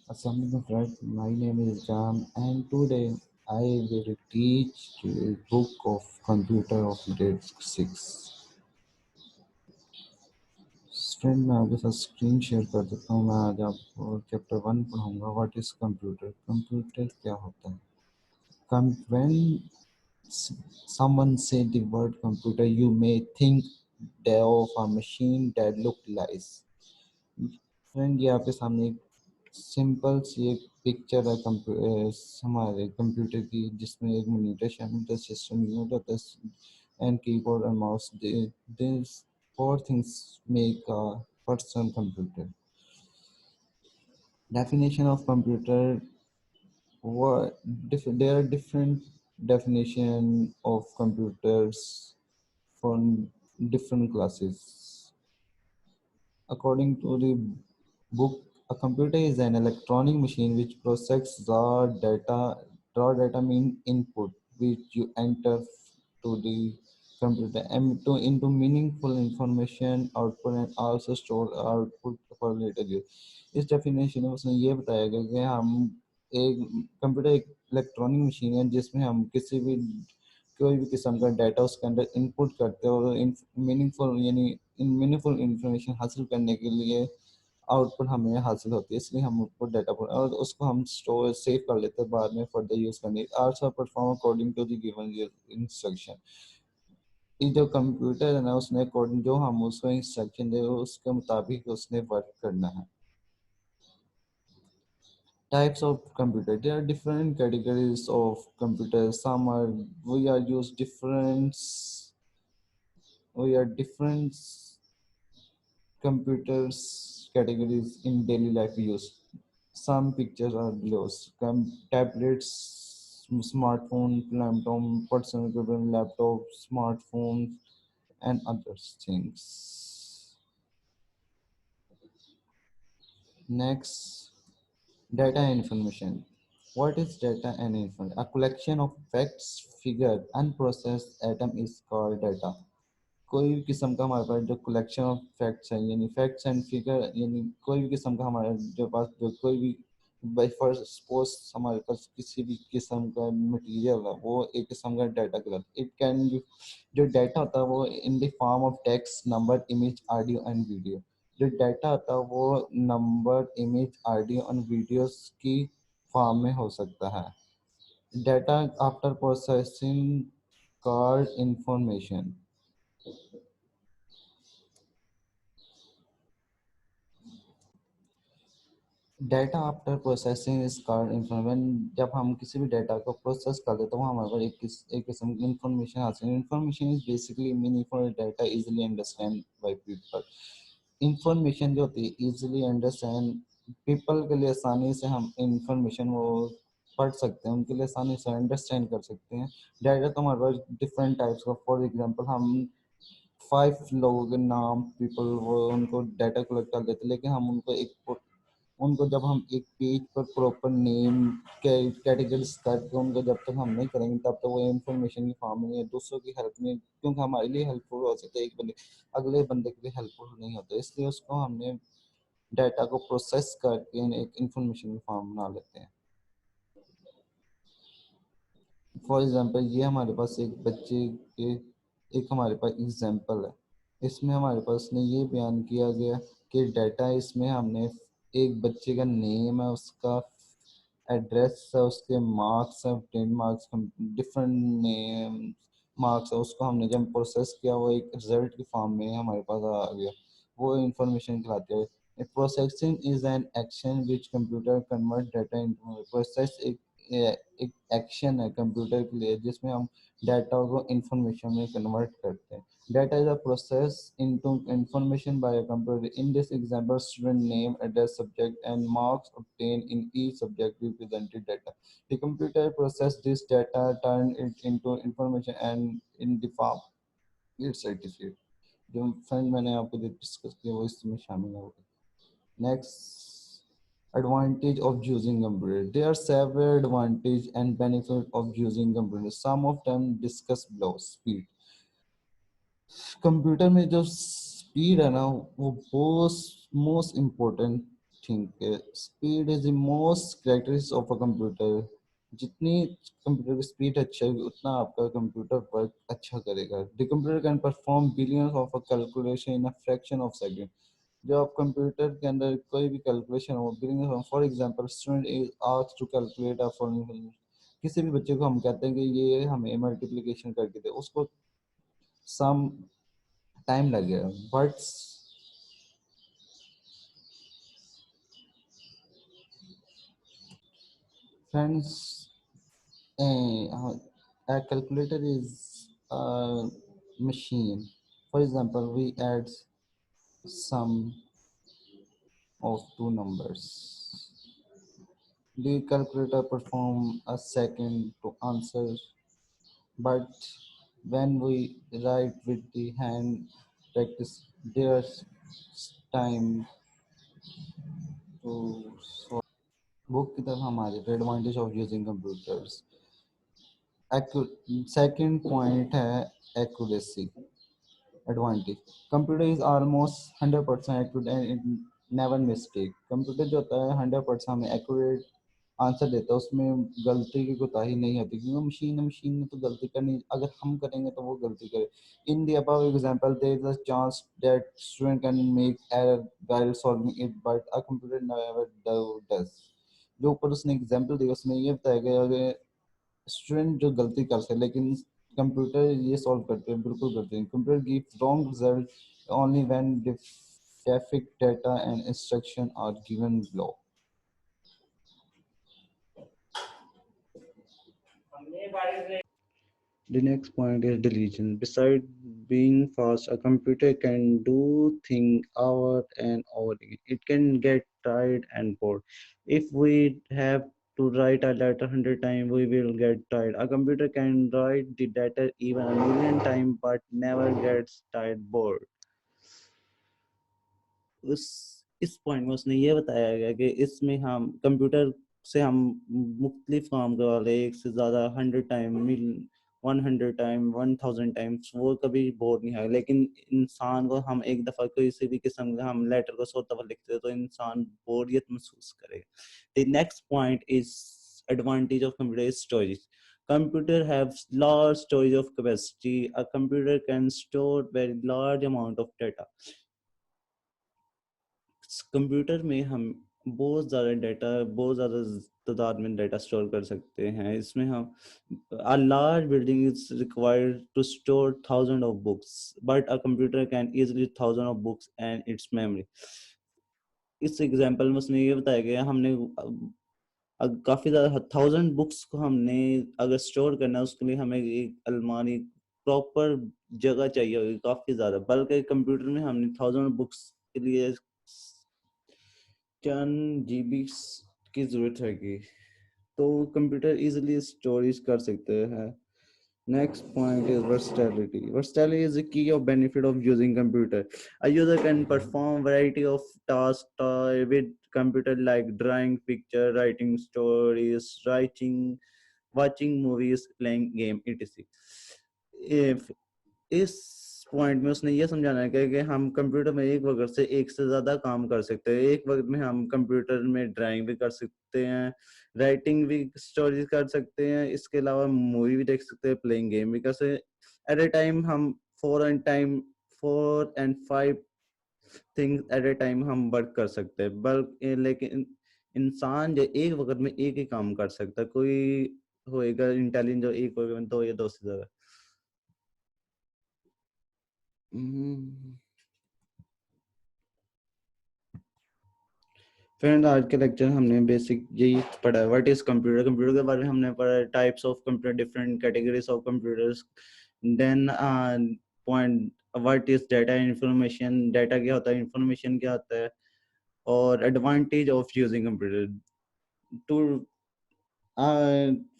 Assalamualaikum friends, my name is Jam and today I will teach you a book of computer of grade 6. Friend मैं आपके साथ screen share कर देता हूँ। मैं आज आपको चैप्टर 1 पढ़ाऊँगा व्हाट इज़ कंप्यूटर। कंप्यूटर क्या होता है? When someone say the word computer you may think of a machine that look like friend ये आपके सामने एक सिंपल सी एक पिक्चर है हमारे कंप्यूटर की जिसमें एक मॉनिटर शामिल होता है, सिस्टम यूनिट होता है एंड कीबोर्ड और mouse. This four things make a personal computer. Definition of computer. There are different definition of computers from different classes. According to the book, a computer is an electronic machine which processes raw data. Raw data mean input, which you enter to the computer and into meaningful information output and also store output for later use. इस definition में उसने ये बताया गया कि हम एक computer एक इलेक्ट्रॉनिक मशीन है जिसमें हम किसी भी कोई भी किस्म का डाटा उसके अंदर इनपुट करते हैं और मीनिंगफुल यानी इन मीनिंगफुल इंफॉर्मेशन हासिल करने के लिए आउटपुट हमें हासिल होती है, इसलिए हम उसको डाटा और उसको हम स्टोर सेव कर लेते हैं बाद में फर्दर यूज करने। Also perform according to the given instruction. ये जो कंप्यूटर है ना उसने अकॉर्डिंग जो हम उसको इंस्ट्रक्शन दे उसके मुताबिक उसने वर्क करना है। Types of computer. There are different categories of computers. Some are we are different computers categories in daily life use. Some pictures are below. Tablets, smartphone, laptop, personal computer, laptop, smartphones, and other things. Next, data and information. What is data and information? A collection of facts, figure, unprocessed atom is called data. कोई भी किस्म का हमारे पास जो collection of facts हैं यानी facts and figure यानी कोई भी किस्म का हमारे जो पास जो कोई भी बाई फर्स्ट सपोज हमारे पास किसी भी किस्म का मटेरियल है वो एक किस्म का डाटा कहलाता है। इट कैन जो डाटा होता है वो in the form of text number image audio and video. जो डाटा होता है वो number image audio and videos की फॉर्म में हो सकता है। Data after processing called information. Data after processing is called information. जब हम किसी भी डाटा को प्रोसेस कर देते हैं वो हमारे पास एक किस्म की इंफॉर्मेशन हासिल। Information is basically meaningful data easily understand by people. Information जो होती है इजीली अंडरस्टैंड पीपल के लिए आसानी से हम इंफॉर्मेशन वो पढ़ सकते हैं, उनके लिए आसानी से अंडरस्टैंड कर सकते हैं। डाटा तो हमारे पास डिफरेंट टाइप्स का, फॉर एग्जांपल हम 5 लोगों के नाम पीपल वो उनको डाटा कलेक्ट कर देते, लेकिन हम उनको जब हम एक पेज पर प्रॉपर नेम कैटेगरीज करके उनको जब तक हम नहीं करेंगे तब तक वो इंफॉर्मेशन की फॉर्म में या दूसरों की हेल्प में, क्योंकि हमारे लिए हेल्पफुल हो सकता है एक बंदे अगले बंदे के लिए हेल्पफुल नहीं होता, इसलिए उसको हमने डाटा को प्रोसेस करके एक इंफॉर्मेशन की फॉर्म बना लेते हैं। फॉर एग्जांपल ये हमारे पास एक बच्चे के एक हमारे पास एग्जांपल है। इसमें हमारे पास ने ये बयान किया गया कि डाटा इसमें हमने एक बच्चे का नेम है, उसका एड्रेस है, उसके मार्क्स है, 10 मार्क्स डिफरेंट नेम मार्क्स है, उसको हमने जब प्रोसेस किया वो एक रिजल्ट की फॉर्म में हमारे पास आ गया, वो इंफॉर्मेशन कहलाती है। Processing is an action which computer convert data into process. एक एक्शन है कंप्यूटर के लिए जिसमें हम डाटा को इंफॉर्मेशन में कन्वर्ट करते हैं। Data is a process into information by a computer. In this example, student name, address, subject, and marks obtained in each subject represented data. The computer process this data, turn it into information, and in the form its certificate. जो friend मैंने आपको जो discuss किया वो इसमें शामिल होगा। Next, advantage of using computer. There are several advantage and benefit of using computer. Some of them discuss below. Speed. Computer में जो स्पीड है ना वो बहुत most important think speed is the most characteristic of a computer. जितनी computer की speed अच्छा है उतना आपका कंप्यूटर वर्क अच्छा करेगा. The computer can perform billions of a calculation in a fraction of second. जो आप कंप्यूटर के अंदर कोई भी कैलकुलेशन हो billions, for example student is asked to calculate a formula. किसी भी बच्चे को हम कहते हैं कि ये हमें मल्टीप्लिकेशन करके दे, उसको सम टाइम लगेगा. But friends, a calculator is a machine. For example, we add sum of two numbers. The calculator perform a second to answer, but when we write with the hand practice, there's time to solve. Book की तरफ हमारे advantage of using computers. Second point है accuracy advantage. Computer is almost 100% accurate and it never mistake. Computer जो होता है 100% हमें accurate answer देता है, उसमें गलती की कोताही नहीं होती क्योंकि मशीन में तो गलती करनी, अगर हम करेंगे तो वो गलती करे. In the above example there is a chance that student can make error while solving it but a computer never does. जो ऊपर उसने एग्जांपल दिया उसमें ये बताया गया कि स्टूडेंट जो गलती कर सकते लेकिन कंप्यूटर ये सॉल्व करते हैं, बिल्कुल करते हैं. Computer give wrong result only when defect data and instruction are given below. The next point is deletion. Besides being fast, a computer can do things over and over again. It can get tired and bored. If we have to write a letter 100 times, we will get tired. A computer can write the letter even a million times but never gets tired bored. उस इस point में उसने ये बताया गया कि इसमें हम कंप्यूटर से हम मुख्तलिफ काम करवा ले, एक से ज़्यादा 100 टाइम, 100 टाइम, 1000 टाइम्स, वो कभी बोर नहीं है. लेकिन इंसान को हम एक दफ़ा किसी भी किस्म का हम लेटर को 100 दफ़ा लिखते हैं तो इंसान बोरियत महसूस करेगा. The next point is advantage of computer is storage. Computer have large storage of capacity. A computer can store very large amount of data. Computer में हम बहुत ज़्यादा डाटा, बहुत ज़्यादा तादाद में डाटा स्टोर कर सकते हैं. इसमें हम a large building is required to store thousands of books, but a computer can easily thousands of books and its memory. इस एग्जांपल में उसने ये बताया गया हमने काफ़ी ज़्यादा 1000 बुक्स को हमने अगर स्टोर करना है उसके लिए हमें एक अलमारी प्रॉपर जगह चाहिए होगी काफ़ी ज़्यादा, बल्कि कंप्यूटर में हमने 1000 बुक्स के लिए 10 GB की ज़रूरत हैगी, तो कंप्यूटर इजीली स्टोरेज कर सकते हैं. Next point is versatility. Versatility is the key of benefit of using computer. A user can perform variety of tasks with computer like drawing picture, writing stories, writing, watching movies, playing game, etc. If इस point में उसने ये समझाना है कि हम computer में एक वक्त से एक से ज़्यादा काम कर सकते हैं. एक वक्त में हम कंप्यूटर में ड्राइंग भी कर सकते हैं, राइटिंग भी, स्टोरीज कर सकते हैं, इसके अलावा मूवी भी देख सकते हैं, प्लेइंग गेम भी कर सकते हैं. एट ए टाइम हम 4 and 5 things at A time हम वर्क कर सकते हैं. बल्कि लेकिन इंसान जो एक वक्त में एक ही काम कर सकता है, कोई होएगा इंटेलिजेंट जो एक वक्त में दो या दो से ज़्यादा. फ्रेंड, आज के लेक्चर हमने बेसिक यही पढ़ा है. What is computer. कंप्यूटर के बारे में हमने पढ़ा है, types of computer, different categories of computers. Then point what is data information. Data क्या होता है, इंफॉर्मेशन क्या होता है, और advantage of using computer. To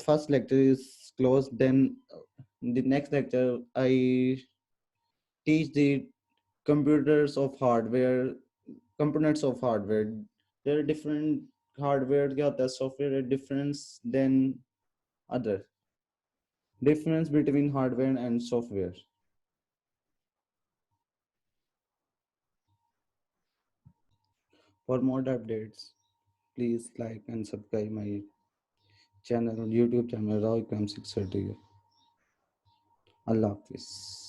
first lecture is close. Then the next lecture I teach the computers of hardware, components of hardware. There are different hardware क्या होता है, software difference, then other difference between hardware and software. For more updates, please like and subscribe my channel, YouTube channel Raw Ikram 630. Allah Hafiz.